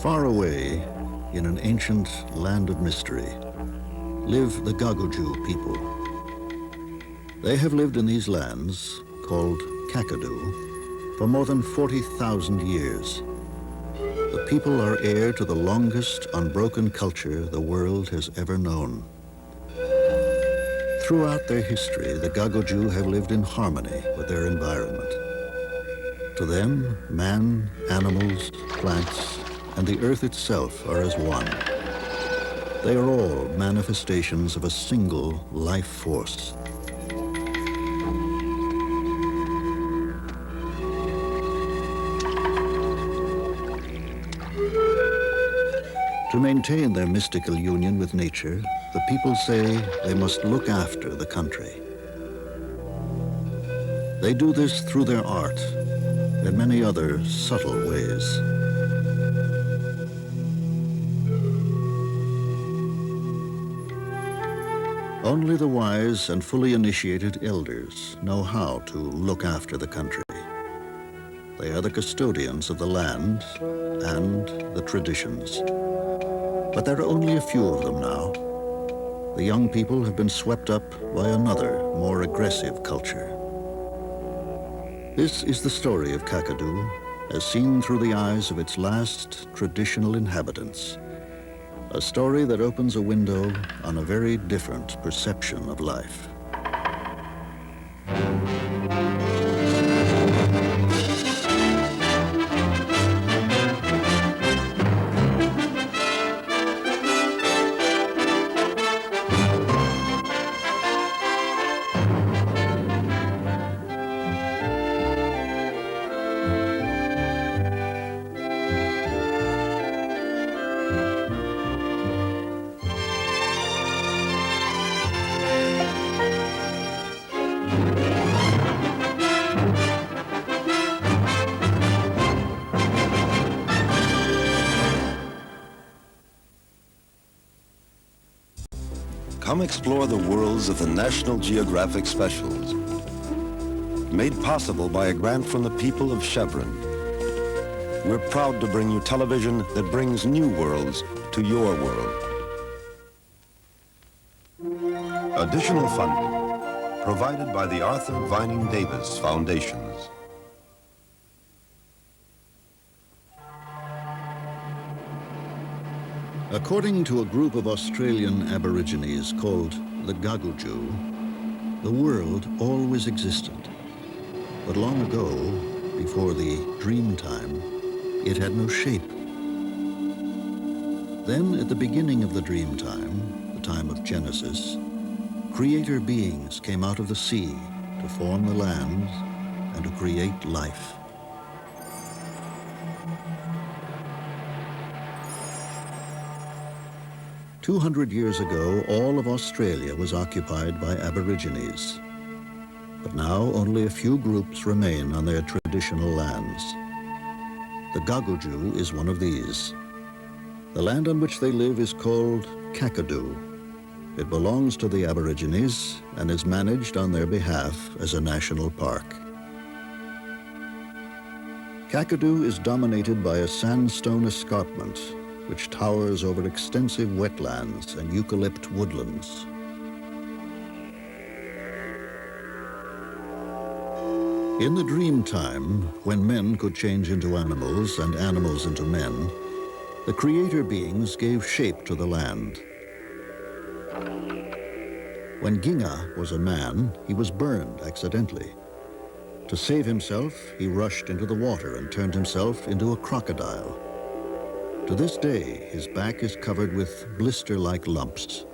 Far away, in an ancient land of mystery, live the Gagoju people. They have lived in these lands, called Kakadu, for more than 40,000 years. The people are heir to the longest unbroken culture the world has ever known. Throughout their history, the Gagoju have lived in harmony with their environment. To them, man, animals, plants, and the earth itself are as one. They are all manifestations of a single life force. To maintain their mystical union with nature, the people say they must look after the country. They do this through their art and many other subtle ways. Only the wise and fully initiated elders know how to look after the country. They are the custodians of the land and the traditions. But there are only a few of them now. The young people have been swept up by another, more aggressive culture. This is the story of Kakadu, as seen through the eyes of its last traditional inhabitants. A story that opens a window on a very different perception of life. Come explore the worlds of the National Geographic specials. Made possible by a grant from the people of Chevron. We're proud to bring you television that brings new worlds to your world. Additional funding provided by the Arthur Vining Davis Foundations. According to a group of Australian Aborigines called the Gagoju, the world always existed. But long ago, before the Dreamtime, it had no shape. Then, at the beginning of the Dreamtime, the time of Genesis, creator beings came out of the sea to form the land and to create life. "200 years ago, all of Australia was occupied by Aborigines. But now only a few groups remain on their traditional lands. The Gagoju is one of these. The land on which they live is called Kakadu. It belongs to the Aborigines and is managed on their behalf as a national park. Kakadu is dominated by a sandstone escarpment which towers over extensive wetlands and eucalypt woodlands. In the Dreamtime, when men could change into animals and animals into men, the creator beings gave shape to the land. When Ginga was a man, he was burned accidentally. To save himself, he rushed into the water and turned himself into a crocodile. To this day, his back is covered with blister-like lumps.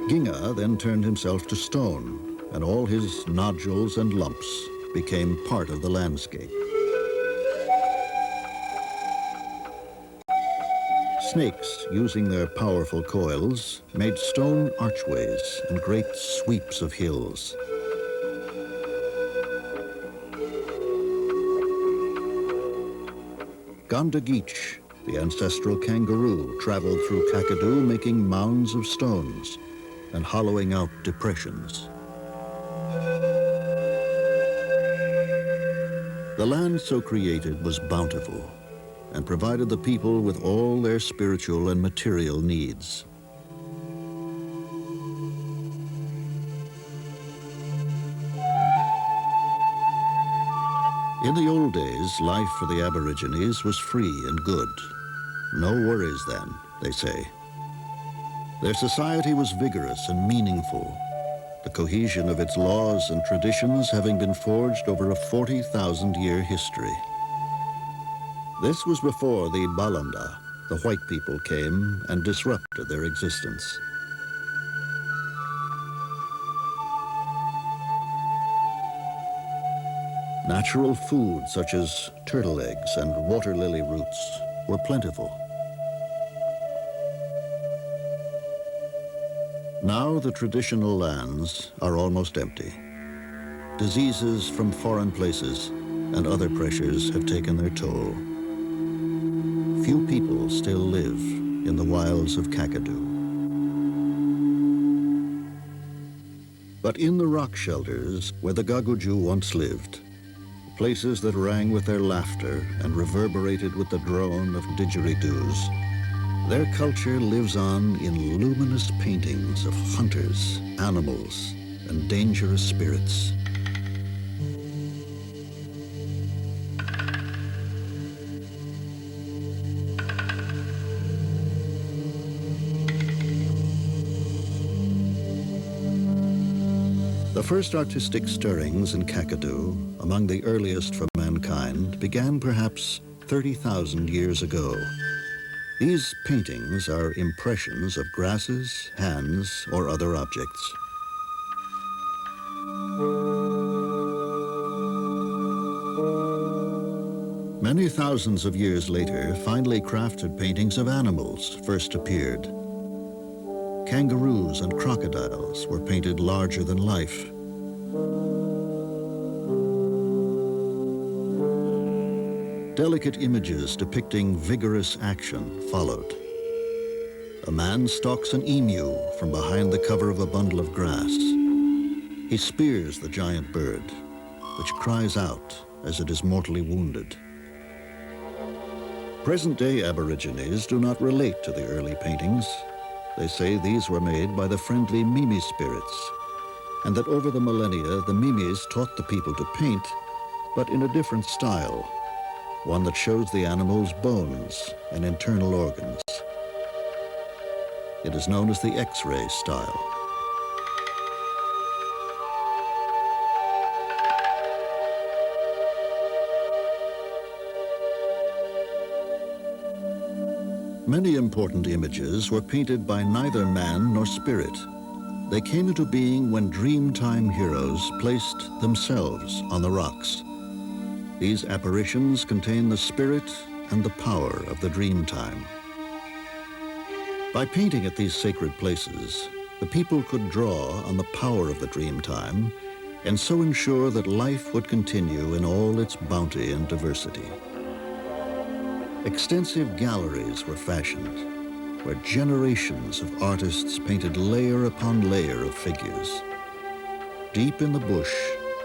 Ginga then turned himself to stone, and all his nodules and lumps became part of the landscape. Snakes, using their powerful coils, made stone archways and great sweeps of hills. Gandagich, the ancestral kangaroo, traveled through Kakadu, making mounds of stones and hollowing out depressions. The land so created was bountiful, and provided the people with all their spiritual and material needs. In the old days, life for the Aborigines was free and good. No worries then, they say. Their society was vigorous and meaningful, the cohesion of its laws and traditions having been forged over a 40,000-year history. This was before the Balanda, the white people, came and disrupted their existence. Natural food such as turtle eggs and water lily roots were plentiful. Now the traditional lands are almost empty. Diseases from foreign places and other pressures have taken their toll. Few people still live in the wilds of Kakadu. But in the rock shelters where the Gaguju once lived, places that rang with their laughter and reverberated with the drone of didgeridoos, their culture lives on in luminous paintings of hunters, animals, and dangerous spirits. The first artistic stirrings in Kakadu, among the earliest for mankind, began perhaps 30,000 years ago. These paintings are impressions of grasses, hands, or other objects. Many thousands of years later, finely crafted paintings of animals first appeared. Kangaroos and crocodiles were painted larger than life. Delicate images depicting vigorous action followed. A man stalks an emu from behind the cover of a bundle of grass. He spears the giant bird, which cries out as it is mortally wounded. Present-day Aborigines do not relate to the early paintings. They say these were made by the friendly Mimi spirits, and that over the millennia, the Mimis taught the people to paint, but in a different style, one that shows the animal's bones and internal organs. It is known as the X-ray style. Many important images were painted by neither man nor spirit. They came into being when Dreamtime heroes placed themselves on the rocks. These apparitions contain the spirit and the power of the Dreamtime. By painting at these sacred places, the people could draw on the power of the Dreamtime and so ensure that life would continue in all its bounty and diversity. Extensive galleries were fashioned, where generations of artists painted layer upon layer of figures. Deep in the bush,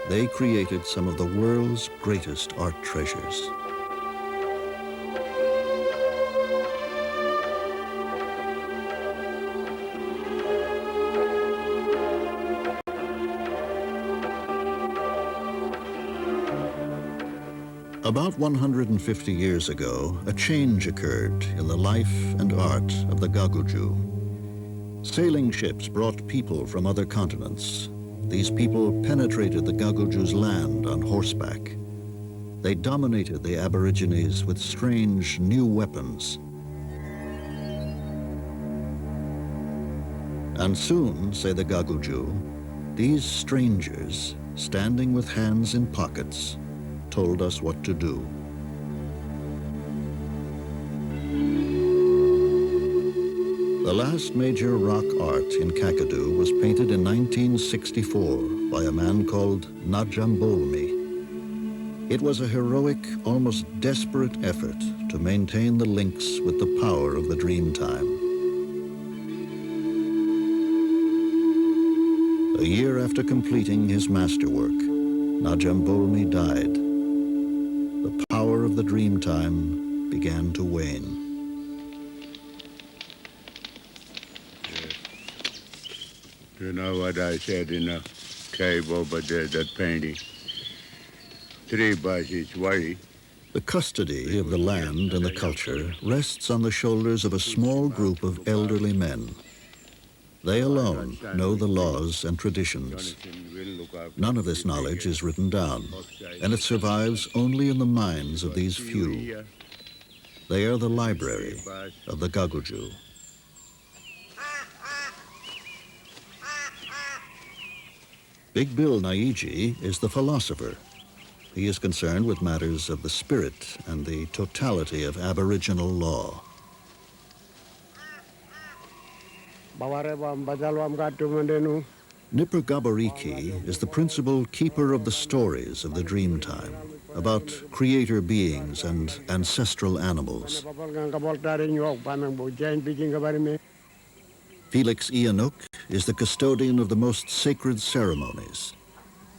they created some of the world's greatest art treasures. About 150 years ago, a change occurred in the life and art of the Gaguju. Sailing ships brought people from other continents. These people penetrated the Gaguju's land on horseback. They dominated the Aborigines with strange new weapons. And soon, say the Gaguju, these strangers, standing with hands in pockets, told us what to do. The last major rock art in Kakadu was painted in 1964 by a man called Najambolmi. It was a heroic, almost desperate effort to maintain the links with the power of the Dreamtime. A year after completing his masterwork, Najambolmi died. The power of the Dreamtime began to wane. You know what I said in a cave over there, that painting? 3 buses worry. The custody of the land and the culture rests on the shoulders of a small group of elderly men. They alone know the laws and traditions. None of this knowledge is written down, and it survives only in the minds of these few. They are the library of the Gagoju. Big Bill Naiji is the philosopher. He is concerned with matters of the spirit and the totality of Aboriginal law. Nippergabariki is the principal keeper of the stories of the Dreamtime, about creator beings and ancestral animals. Felix Ianuk is the custodian of the most sacred ceremonies.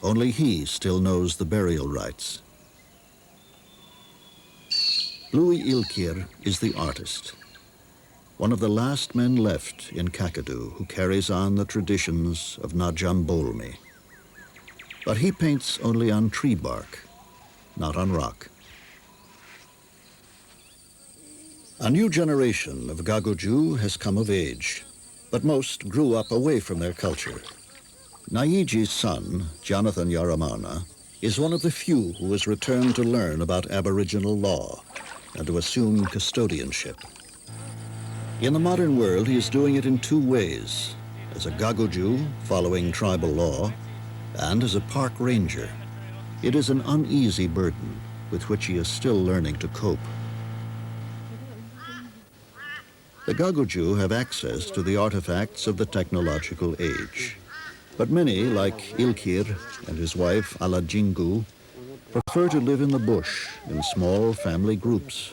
Only he still knows the burial rites. Louis Ilkir is the artist, one of the last men left in Kakadu who carries on the traditions of Najambolmi. But he paints only on tree bark, not on rock. A new generation of Gagoju has come of age, but most grew up away from their culture. Naiji's son, Jonathan Yaramana, is one of the few who has returned to learn about Aboriginal law and to assume custodianship. In the modern world, he is doing it in 2 ways: as a Gagoju, following tribal law, and as a park ranger. It is an uneasy burden with which he is still learning to cope. The Gagoju have access to the artifacts of the technological age. But many, like Ilkir and his wife Alajingu, prefer to live in the bush in small family groups.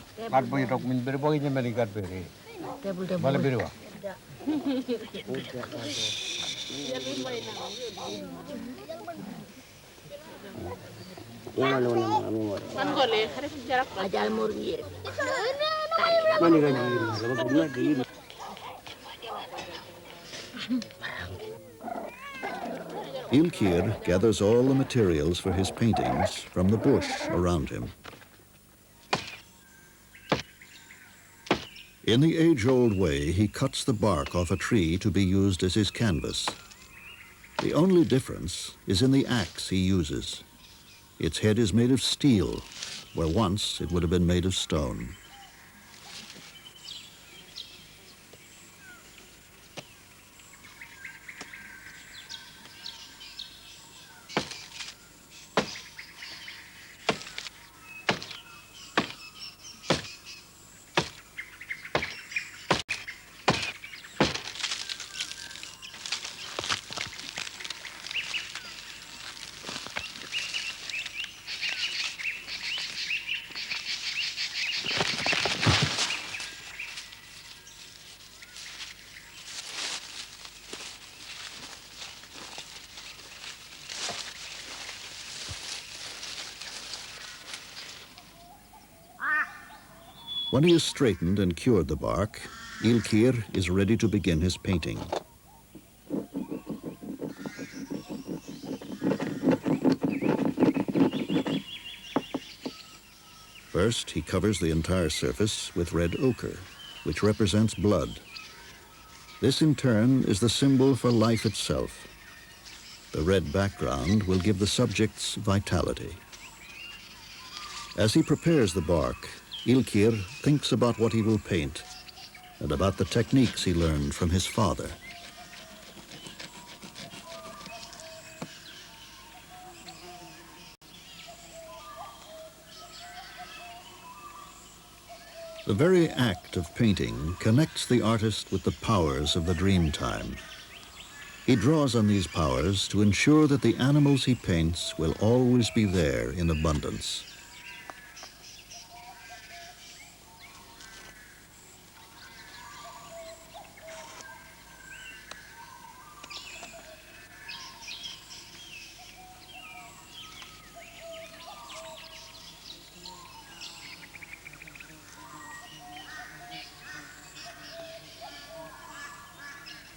Ilkir gathers all the materials for his paintings from the bush around him. In the age-old way, he cuts the bark off a tree to be used as his canvas. The only difference is in the axe he uses. Its head is made of steel, where once it would have been made of stone. When he has straightened and cured the bark, Ilkir is ready to begin his painting. First, he covers the entire surface with red ochre, which represents blood. This, in turn, is the symbol for life itself. The red background will give the subjects vitality. As he prepares the bark, Ilkir thinks about what he will paint and about the techniques he learned from his father. The very act of painting connects the artist with the powers of the Dreamtime. He draws on these powers to ensure that the animals he paints will always be there in abundance.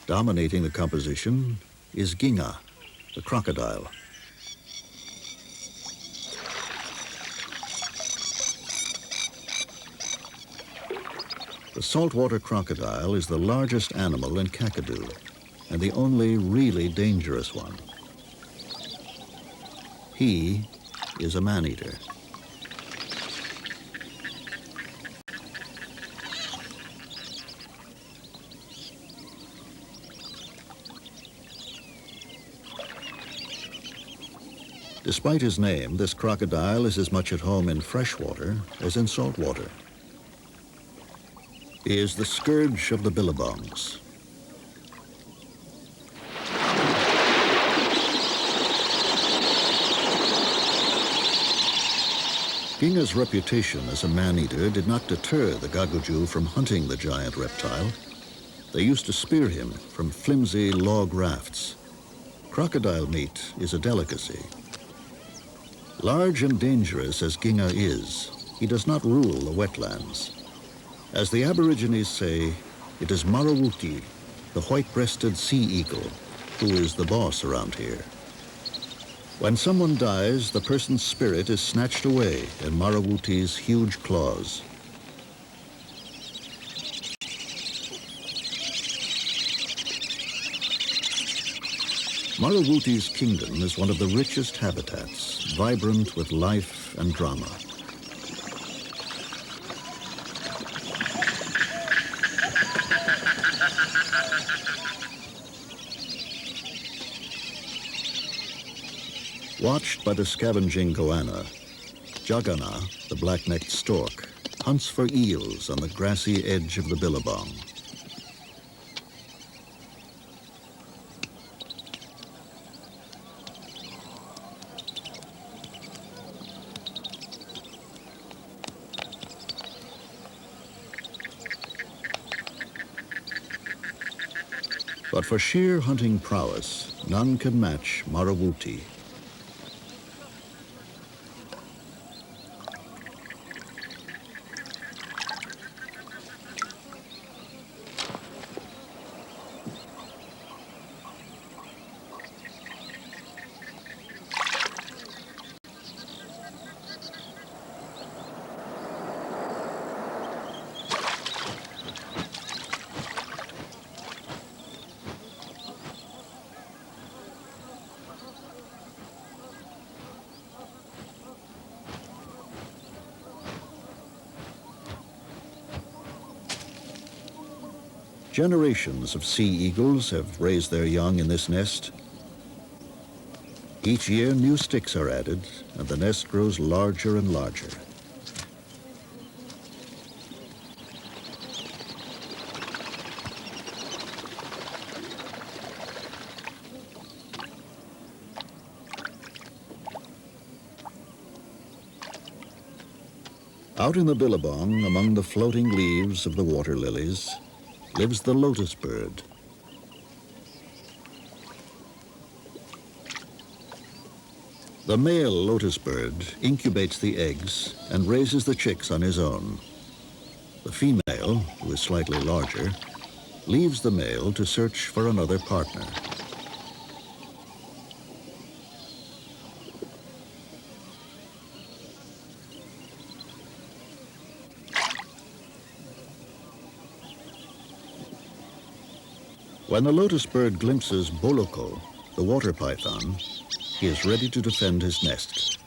Dominating the composition is Ginga, the crocodile. The saltwater crocodile is the largest animal in Kakadu and the only really dangerous one. He is a man-eater. Despite his name, this crocodile is as much at home in freshwater as in saltwater. He is the scourge of the billabongs. Ginga's reputation as a man-eater did not deter the Gagoju from hunting the giant reptile. They used to spear him from flimsy log rafts. Crocodile meat is a delicacy. Large and dangerous as Ginga is, he does not rule the wetlands. As the Aborigines say, it is Marawuti, the white-breasted sea eagle, who is the boss around here. When someone dies, the person's spirit is snatched away in Marawuti's huge claws. Marawuti's kingdom is one of the richest habitats, vibrant with life and drama. Watched by the scavenging goanna, Jagana, the black-necked stork, hunts for eels on the grassy edge of the billabong. But for sheer hunting prowess, none can match Marawuti. Generations of sea eagles have raised their young in this nest. Each year, new sticks are added, and the nest grows larger and larger. Out in the billabong, among the floating leaves of the water lilies, lives the lotus bird. The male lotus bird incubates the eggs and raises the chicks on his own. The female, who is slightly larger, leaves the male to search for another partner. When the lotus bird glimpses Boloko, the water python, he is ready to defend his nest.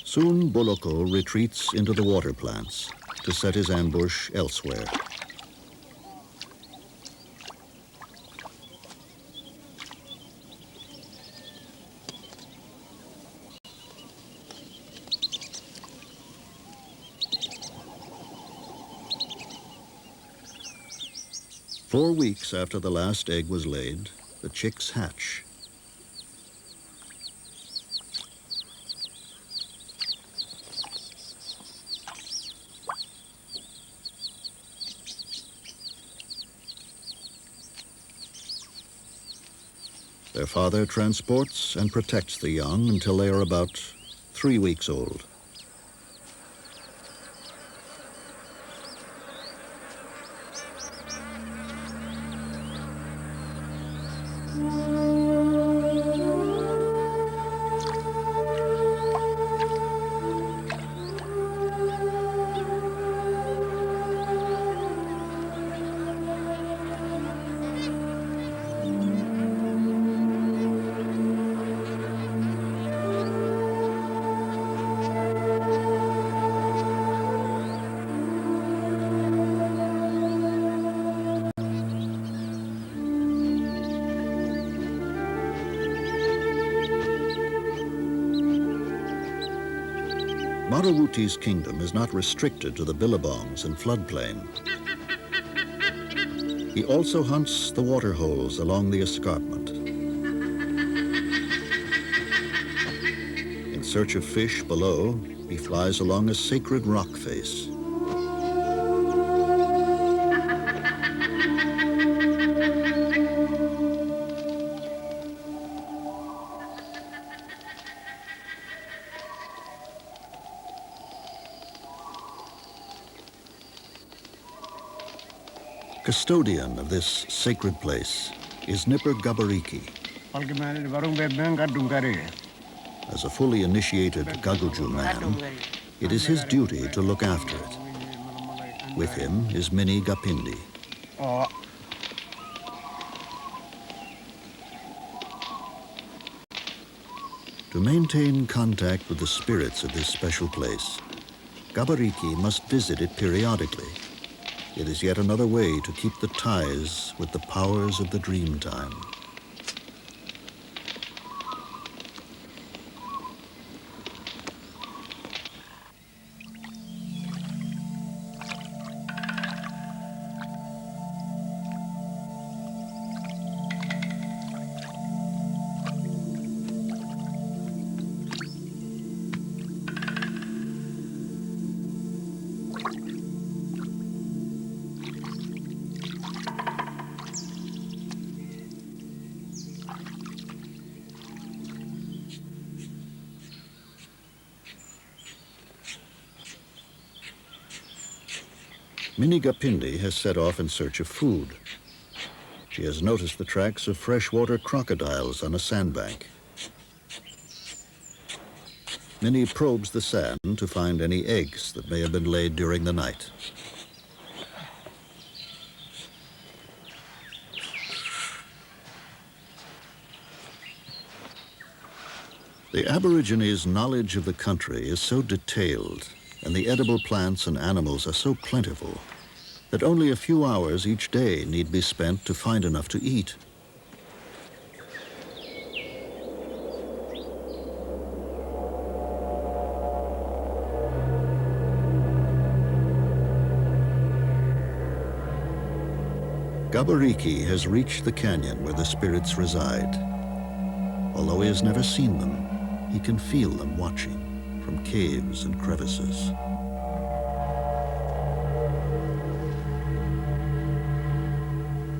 Soon Boloko retreats into the water plants to set his ambush elsewhere. Four weeks after the last egg was laid, the chicks hatch. father transports and protects the young until they are about 3 weeks old. Marawuti's kingdom is not restricted to the billabongs and floodplain. He also hunts the water holes along the escarpment. In search of fish below, he flies along a sacred rock face. Custodian of this sacred place is Nipper Gabariki. As a fully initiated Gaguju man, it is his duty to look after it. With him is Mini Gapindi. To maintain contact with the spirits of this special place, Gabariki must visit it periodically. It is yet another way to keep the ties with the powers of the Dreamtime. Mini Gapindi has set off in search of food. She has noticed the tracks of freshwater crocodiles on a sandbank. Minnie probes the sand to find any eggs that may have been laid during the night. The Aborigines' knowledge of the country is so detailed, and the edible plants and animals are so plentiful, that only a few hours each day need be spent to find enough to eat. Gabariki has reached the canyon where the spirits reside. Although he has never seen them, he can feel them watching from caves and crevices.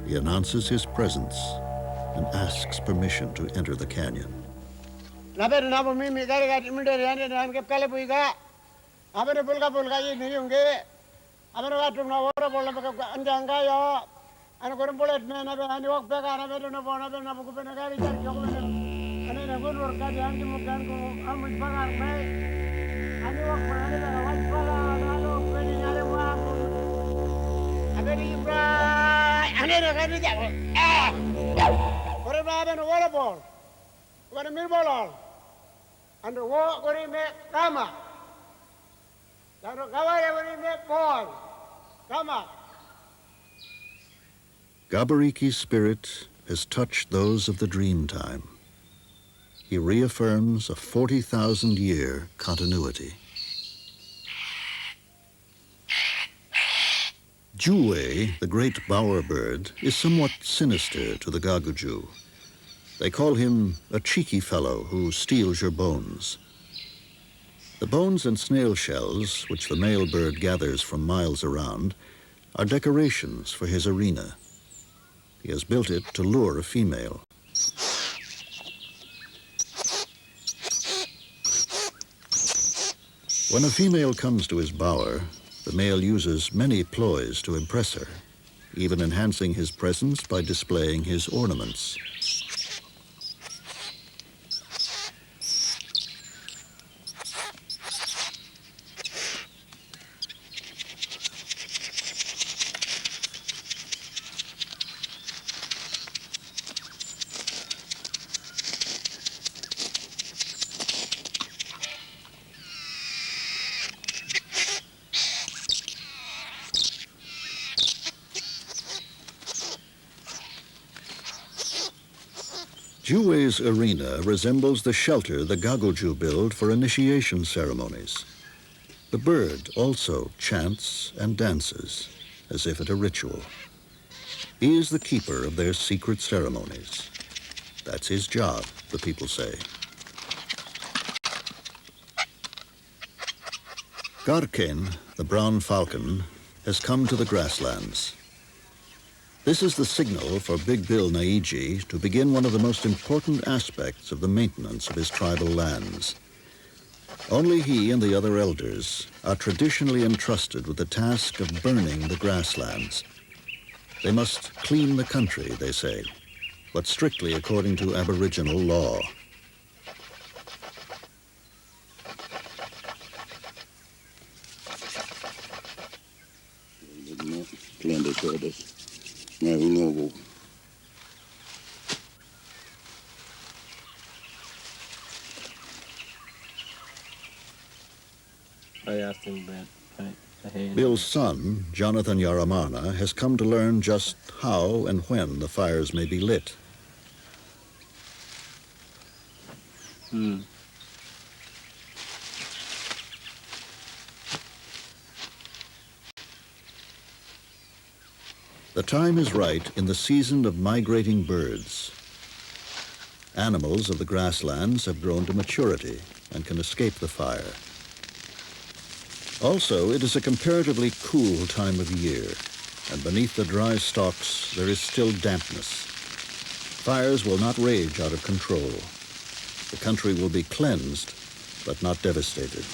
He announces his presence and asks permission to enter the canyon. Gabariki's spirit has touched those of the Dreamtime. He reaffirms a 40,000-year continuity. Juwe, the great bowerbird, is somewhat sinister to the Gaguju. They call him a cheeky fellow who steals your bones. The bones and snail shells, which the male bird gathers from miles around, are decorations for his arena. He has built it to lure a female. When a female comes to his bower, the male uses many ploys to impress her, even enhancing his presence by displaying his ornaments. Juwe's arena resembles the shelter the Gagoju build for initiation ceremonies. The bird also chants and dances, as if at a ritual. He is the keeper of their secret ceremonies. That's his job, the people say. Garken, the brown falcon, has come to the grasslands. This is the signal for Big Bill Naiji to begin one of the most important aspects of the maintenance of his tribal lands. Only he and the other elders are traditionally entrusted with the task of burning the grasslands. They must clean the country, they say, but strictly according to Aboriginal law. Bill's son, Jonathan Yaramana, has come to learn just how and when the fires may be lit. The time is right in the season of migrating birds. Animals of the grasslands have grown to maturity and can escape the fire. Also, it is a comparatively cool time of year, and beneath the dry stalks there is still dampness. Fires will not rage out of control. The country will be cleansed, but not devastated.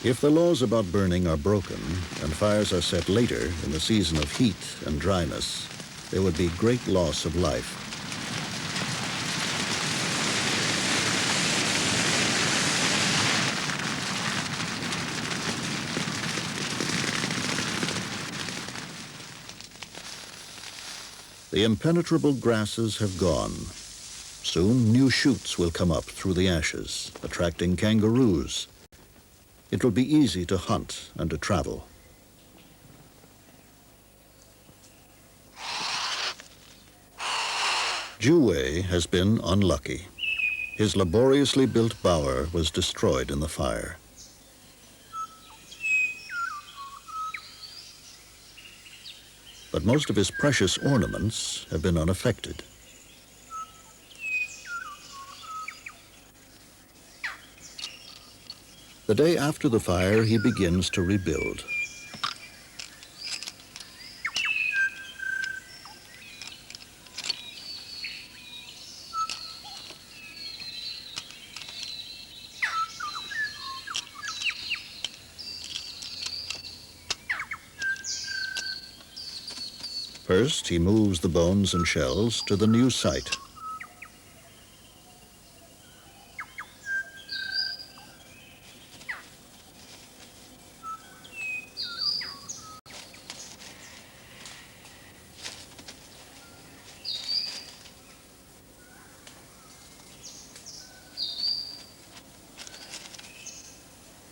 If the laws about burning are broken and fires are set later in the season of heat and dryness, there would be great loss of life. The impenetrable grasses have gone. Soon new shoots will come up through the ashes, attracting kangaroos. It will be easy to hunt and to travel. Juwe has been unlucky. His laboriously built bower was destroyed in the fire. But most of his precious ornaments have been unaffected. The day after the fire, he begins to rebuild. First, he moves the bones and shells to the new site.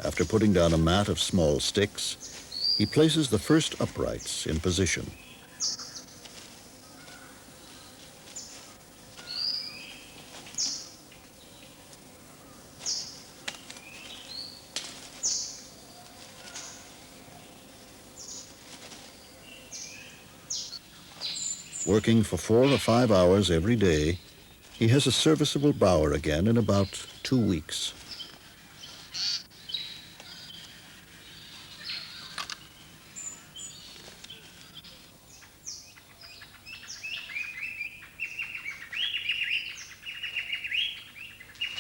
After putting down a mat of small sticks, he places the first uprights in position. Working for 4 or 5 hours every day, he has a serviceable bower again in about 2 weeks.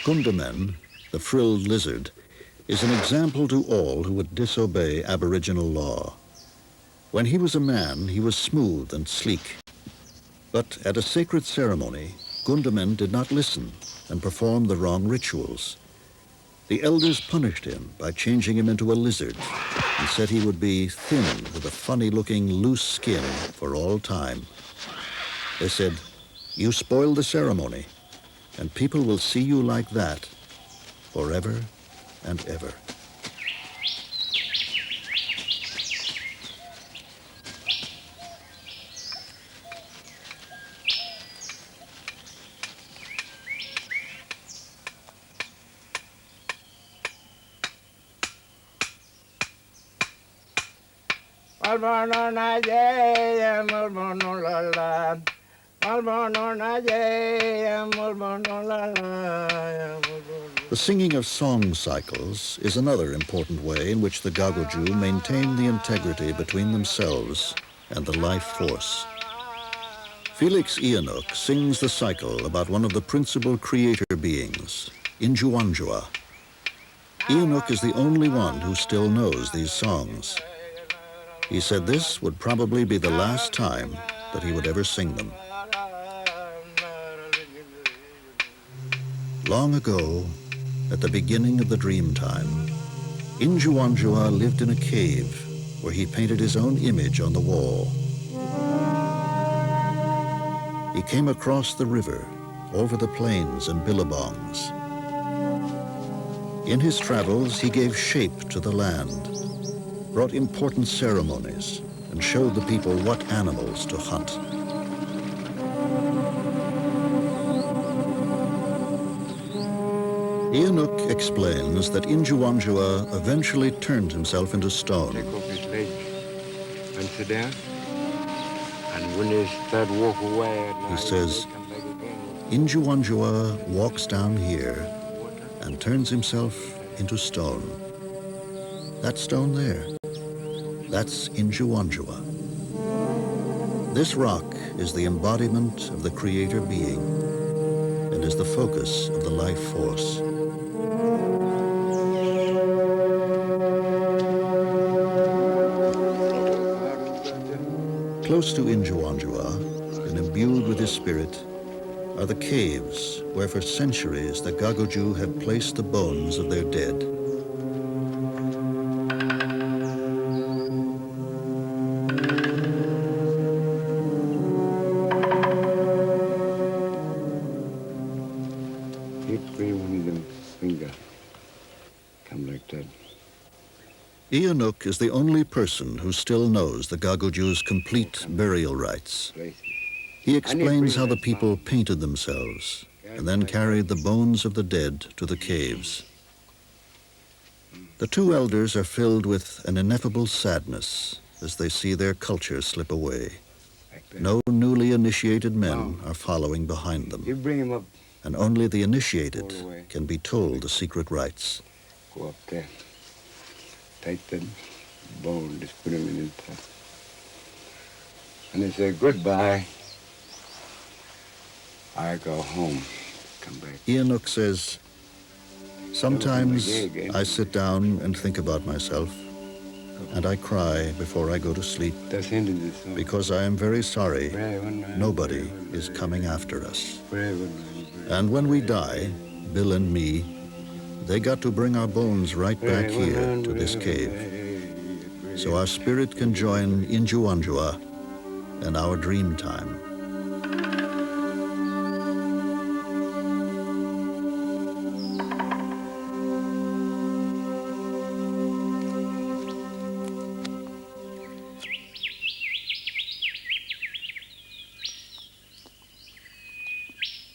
Gundamen, the frilled lizard, is an example to all who would disobey Aboriginal law. When he was a man, he was smooth and sleek. But at a sacred ceremony, Gundamen did not listen and performed the wrong rituals. The elders punished him by changing him into a lizard and said he would be thin with a funny-looking loose skin for all time. They said, "You spoil the ceremony, and people will see you like that forever and ever." The singing of song cycles is another important way in which the Gagoju maintain the integrity between themselves and the life force. Felix Enoch sings the cycle about one of the principal creator beings, Injuanjua. Enoch is the only one who still knows these songs. He said this would probably be the last time that he would ever sing them. Long ago, at the beginning of the Dreamtime, Injuanjua lived in a cave where he painted his own image on the wall. He came across the river, over the plains and billabongs. In his travels, he gave shape to the land, brought important ceremonies, and showed the people what animals to hunt. Enoch explains that Injuanjua eventually turned himself into stone. Take off his legs and sit down. And when they start walk away at night, He says, they come back again. Injuanjua walks down here and turns himself into stone. That stone there, that's Injuanjua. This rock is the embodiment of the creator being and is the focus of the life force. Close to Injuanjua, and imbued with his spirit, are the caves where for centuries the Gagoju have placed the bones of their dead. Enoch is the only person who still knows the Gagoju's complete burial rites. He explains how the people painted themselves and then carried the bones of the dead to the caves. The two elders are filled with an ineffable sadness as they see their culture slip away. No newly initiated men are following behind them, You bring him up, and only the initiated can be told the secret rites. go up there. Take the bone, just put him in his pot. And they say, goodbye. I go home. Come back. Enoch says, "Sometimes I sit down and think about myself, and I cry before I go to sleep That's ended this song. because I am very sorry nobody is coming after us. And when we die, Bill and me, they got to bring our bones right back here to this cave, so our spirit can join Injuanjua and our dream time."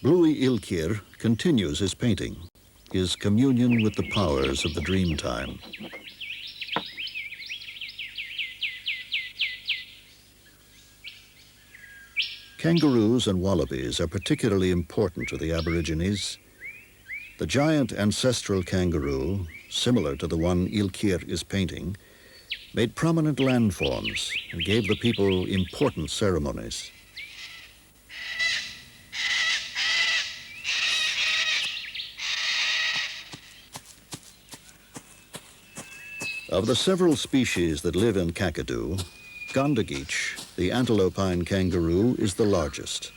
Bluey Ilkir continues his painting, his communion with the powers of the dream time. Kangaroos and wallabies are particularly important to the Aborigines. The giant ancestral kangaroo, similar to the one Ilkir is painting, made prominent landforms and gave the people important ceremonies. Of the several species that live in Kakadu, Gandageech, the antelopine kangaroo, is the largest.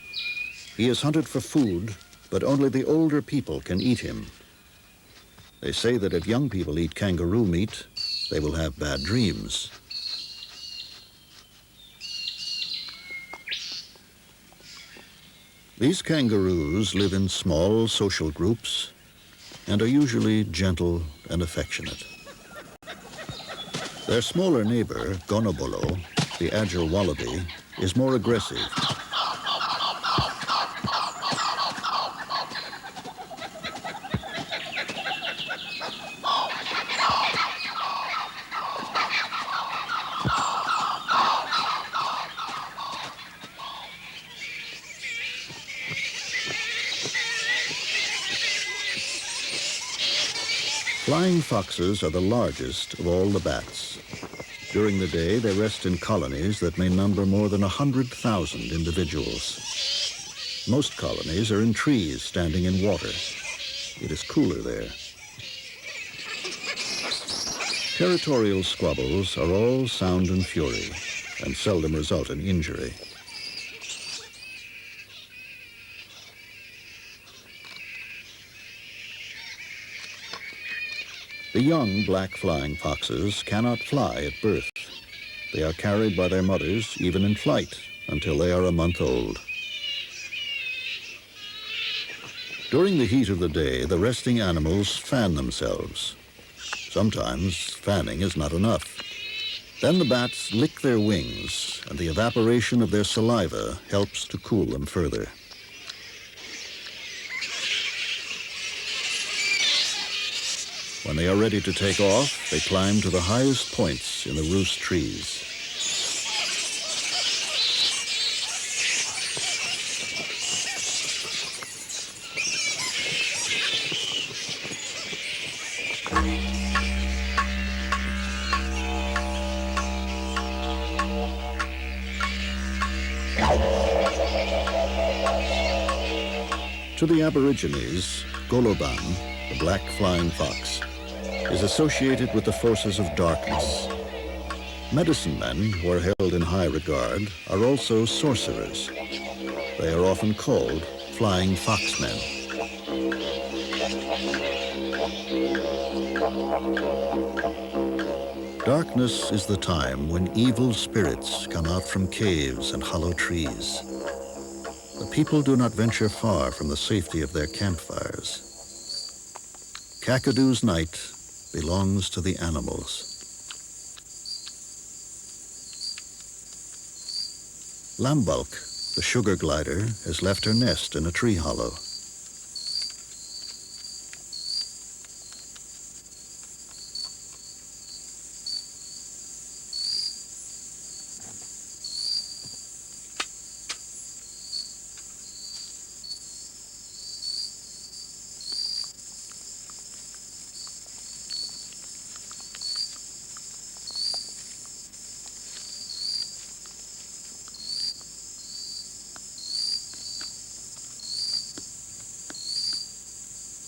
He is hunted for food, but only the older people can eat him. They say that if young people eat kangaroo meat, they will have bad dreams. These kangaroos live in small social groups and are usually gentle and affectionate. Their smaller neighbor, Gonobolo, the agile wallaby, is more aggressive. Flying foxes are the largest of all the bats. During the day, they rest in colonies that may number more than 100,000 individuals. Most colonies are in trees standing in water. It is cooler there. Territorial squabbles are all sound and fury and seldom result in injury. The young black flying foxes cannot fly at birth. They are carried by their mothers, even in flight, until they are a month old. During the heat of the day, the resting animals fan themselves. Sometimes fanning is not enough. Then the bats lick their wings, and the evaporation of their saliva helps to cool them further. When they are ready to take off, they climb to the highest points in the roost trees. To the Aborigines, Goloban, the black flying fox, is associated with the forces of darkness. Medicine men, who are held in high regard, are also sorcerers. They are often called flying foxmen. Darkness is the time when evil spirits come out from caves and hollow trees. The people do not venture far from the safety of their campfires. Kakadu's night belongs to the animals. Lambulk, the sugar glider, has left her nest in a tree hollow.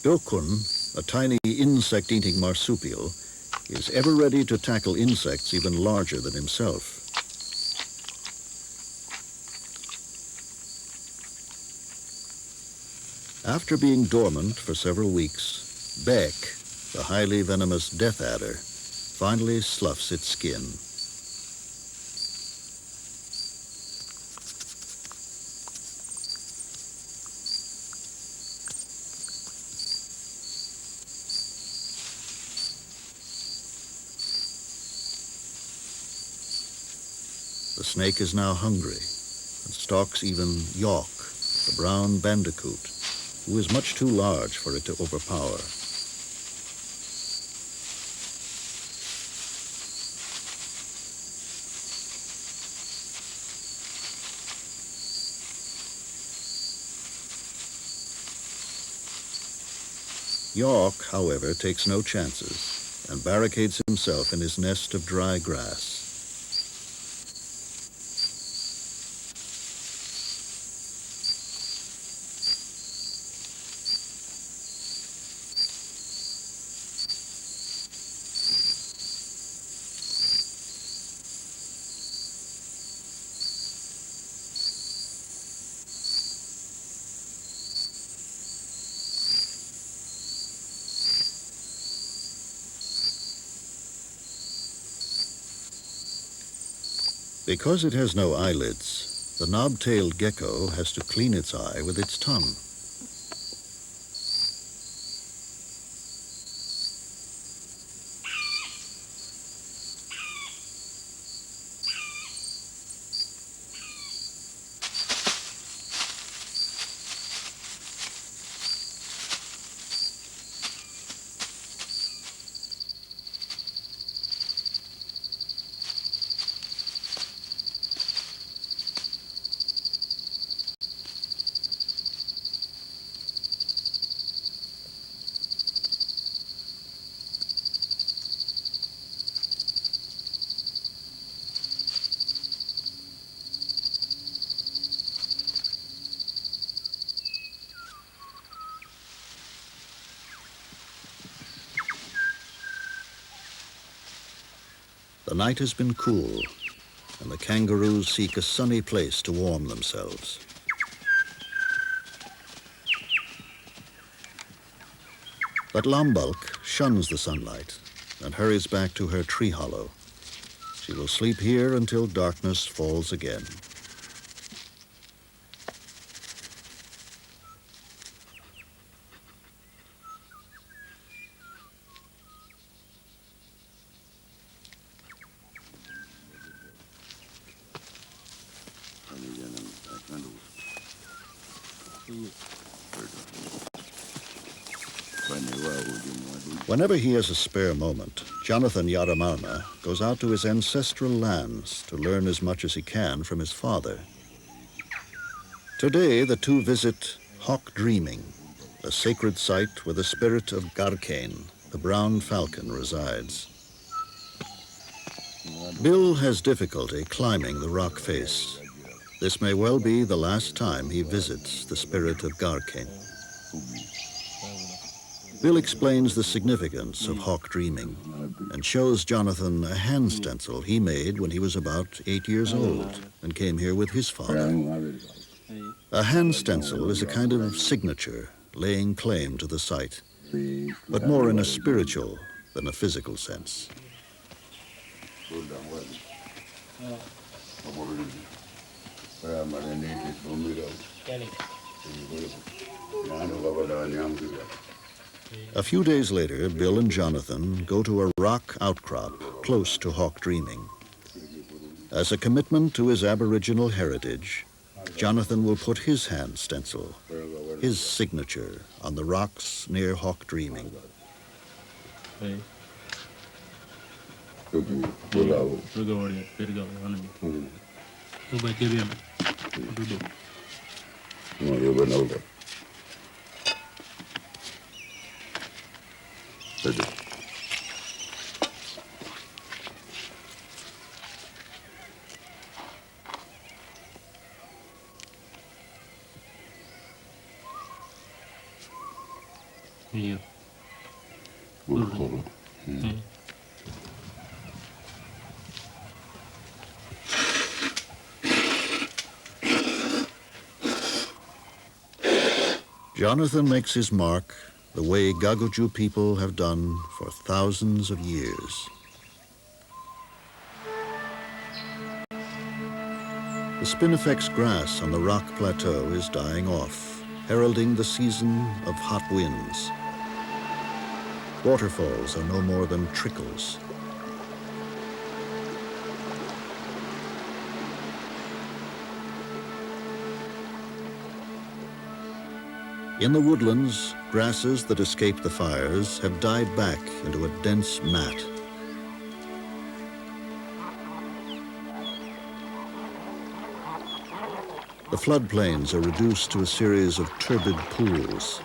Dokun, a tiny insect-eating marsupial, is ever ready to tackle insects even larger than himself. After being dormant for several weeks, Beck, the highly venomous death adder, finally sloughs its skin. The snake is now hungry and stalks even York, the brown bandicoot, who is much too large for it to overpower. York, however, takes no chances and barricades himself in his nest of dry grass. Because it has no eyelids, the knob-tailed gecko has to clean its eye with its tongue. The night has been cool, and the kangaroos seek a sunny place to warm themselves. But Lambulk shuns the sunlight and hurries back to her tree hollow. She will sleep here until darkness falls again. Whenever he has a spare moment, Jonathan Yaramarna goes out to his ancestral lands to learn as much as he can from his father. Today, the two visit Hawk Dreaming, a sacred site where the spirit of Garkane, the brown falcon, resides. Bill has difficulty climbing the rock face. This may well be the last time he visits the spirit of Garkane. Bill explains the significance of Hawk Dreaming and shows Jonathan a hand stencil he made when he was about 8 years old and came here with his father. A hand stencil is a kind of signature laying claim to the site, but more in a spiritual than a physical sense. A few days later, Bill and Jonathan go to a rock outcrop close to Hawk Dreaming. As a commitment to his Aboriginal heritage, Jonathan will put his hand stencil, his signature, on the rocks near Hawk Dreaming. Jonathan makes his mark the way Gagoju people have done for thousands of years. The spinifex grass on the rock plateau is dying off, heralding the season of hot winds. Waterfalls are no more than trickles. In the woodlands, grasses that escaped the fires have died back into a dense mat. The floodplains are reduced to a series of turbid pools.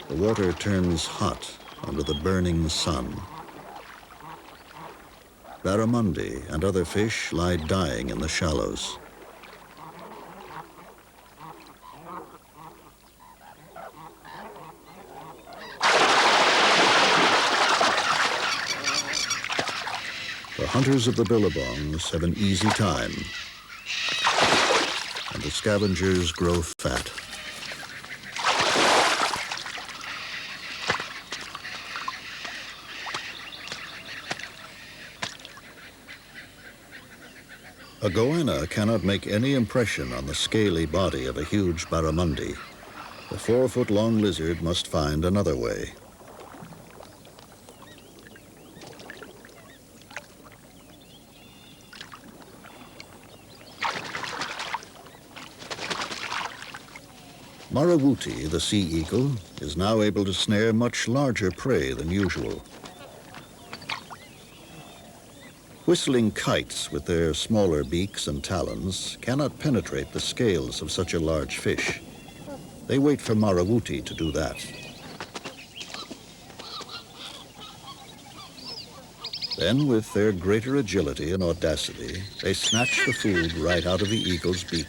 The water turns hot under the burning sun. Barramundi and other fish lie dying in the shallows. The hunters of the billabongs have an easy time, and the scavengers grow fat. A goanna cannot make any impression on the scaly body of a huge barramundi. The 4-foot-long lizard must find another way. Marawuti, the sea eagle, is now able to snare much larger prey than usual. Whistling kites with their smaller beaks and talons cannot penetrate the scales of such a large fish. They wait for Marawuti to do that. Then, with their greater agility and audacity, they snatch the food right out of the eagle's beak.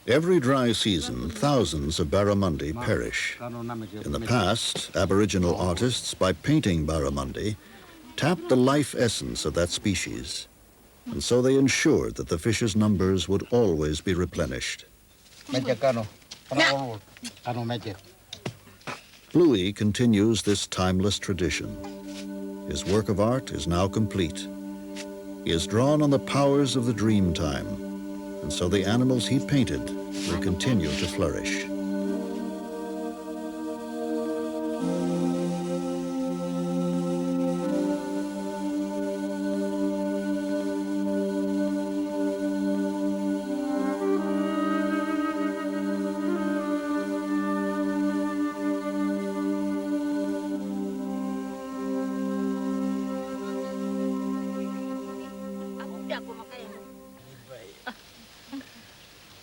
Every dry season, thousands of barramundi perish. In the past, Aboriginal artists, by painting barramundi, tapped the life essence of that species, and so they ensured that the fish's numbers would always be replenished. Bluey continues this timeless tradition. His work of art is now complete. He has drawn on the powers of the Dreamtime, and so the animals he painted will continue to flourish.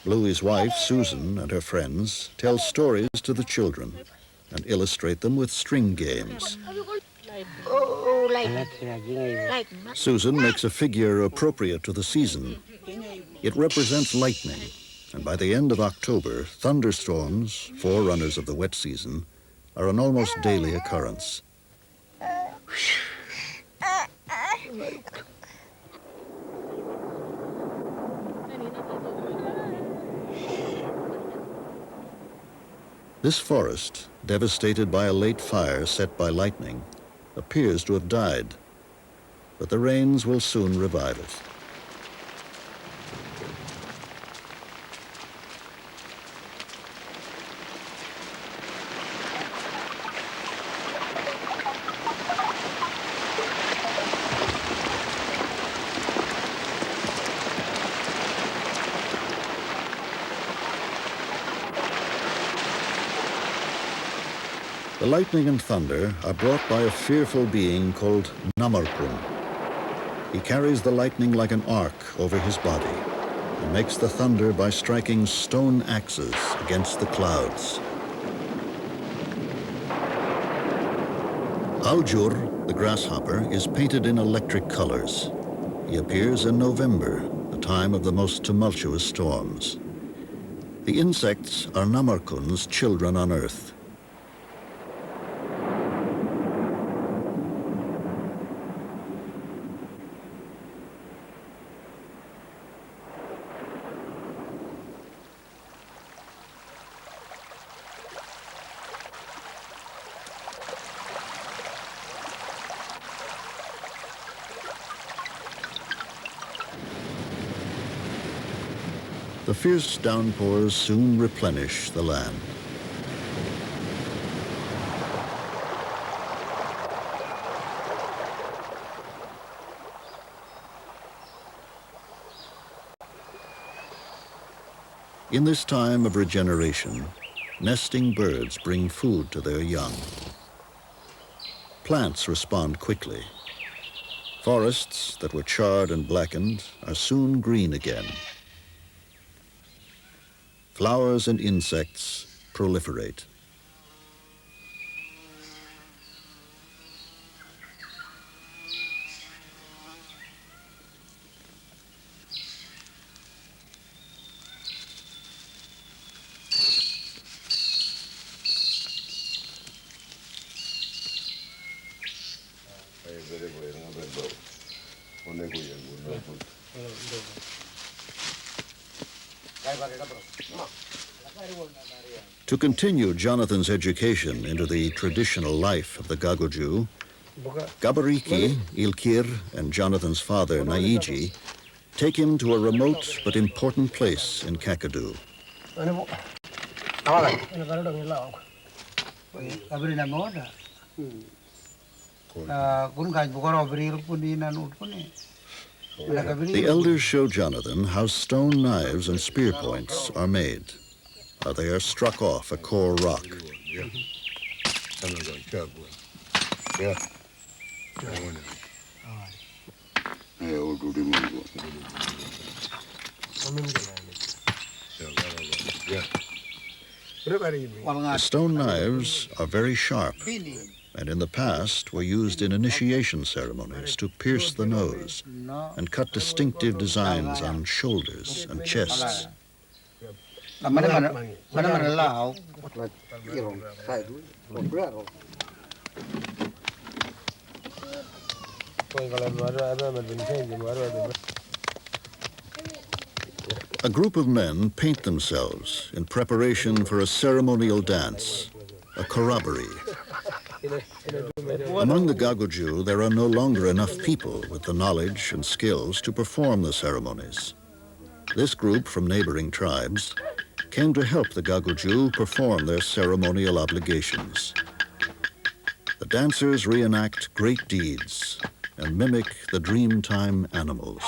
Bluey's wife, Susan, and her friends tell stories to the children and illustrate them with string games. Susan makes a figure appropriate to the season. It represents lightning, and by the end of October, thunderstorms, forerunners of the wet season, are an almost daily occurrence. This forest, devastated by a late fire set by lightning, appears to have died, but the rains will soon revive it. The lightning and thunder are brought by a fearful being called Namarkun. He carries the lightning like an arc over his body and makes the thunder by striking stone axes against the clouds. Aljur, the grasshopper, is painted in electric colors. He appears in November, the time of the most tumultuous storms. The insects are Namarkun's children on Earth. The fierce downpours soon replenish the land. In this time of regeneration, nesting birds bring food to their young. Plants respond quickly. Forests that were charred and blackened are soon green again. Flowers and insects proliferate. To continue Jonathan's education into the traditional life of the Gagoju, Gabariki, Ilkir, and Jonathan's father, Naiji, take him to a remote but important place in Kakadu. The elders show Jonathan how stone knives and spear points are made, how they are struck off a core rock. The stone knives are very sharp, and in the past were used in initiation ceremonies to pierce the nose and cut distinctive designs on shoulders and chests. A group of men paint themselves in preparation for a ceremonial dance, a corroboree. Among the Gagoju, there are no longer enough people with the knowledge and skills to perform the ceremonies. This group from neighboring tribes came to help the Gagoju perform their ceremonial obligations. The dancers reenact great deeds and mimic the Dreamtime animals.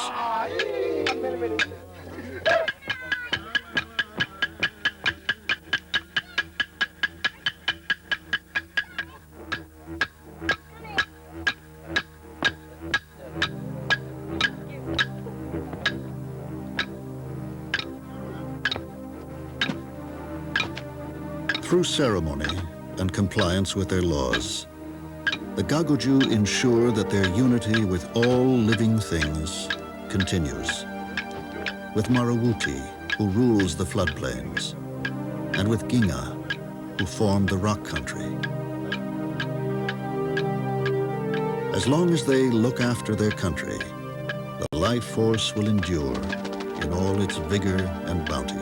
Through ceremony and compliance with their laws, the Gagoju ensure that their unity with all living things continues. With Marawuti, who rules the floodplains, and with Ginga, who formed the rock country. As long as they look after their country, the life force will endure in all its vigor and bounty.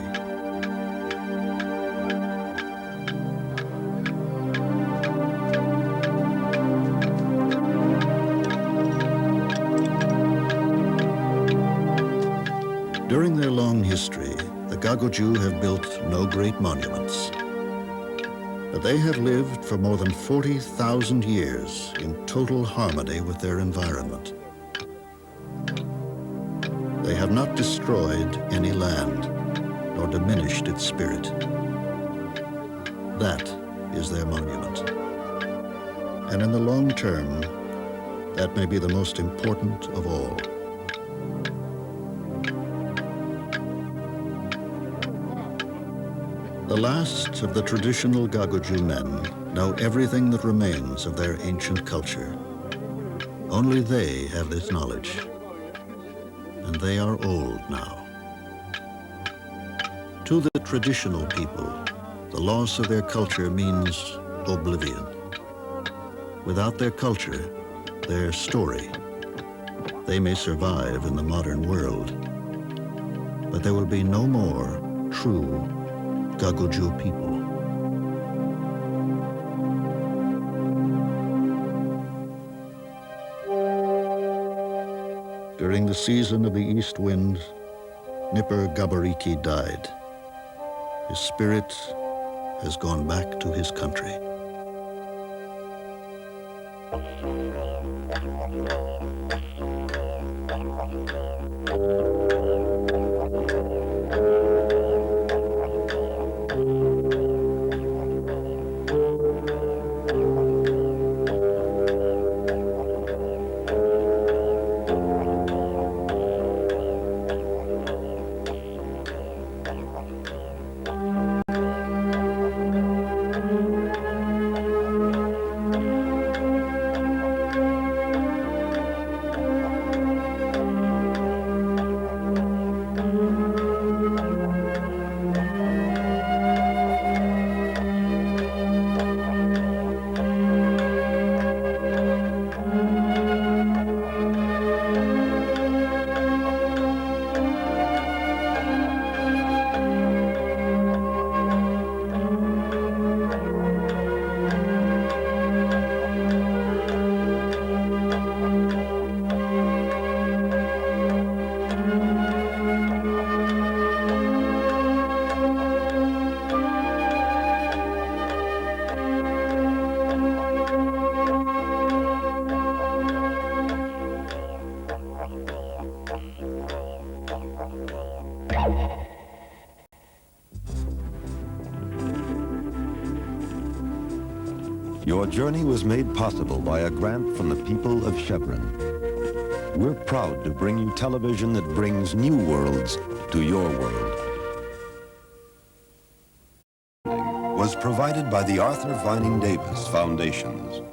During their long history, the Gagoju have built no great monuments, but they have lived for more than 40,000 years in total harmony with their environment. They have not destroyed any land, nor diminished its spirit. That is their monument. And in the long term, that may be the most important of all. The last of the traditional Gagoju men know everything that remains of their ancient culture. Only they have this knowledge, and they are old now. To the traditional people, the loss of their culture means oblivion. Without their culture, their story, they may survive in the modern world, but there will be no more true Gagoju people. During the season of the east wind, Nipper Gabariki died. His spirit has gone back to his country. Your journey was made possible by a grant from the people of Chevron. We're proud to bring you television that brings new worlds to your world. Was provided by the Arthur Vining Davis Foundations.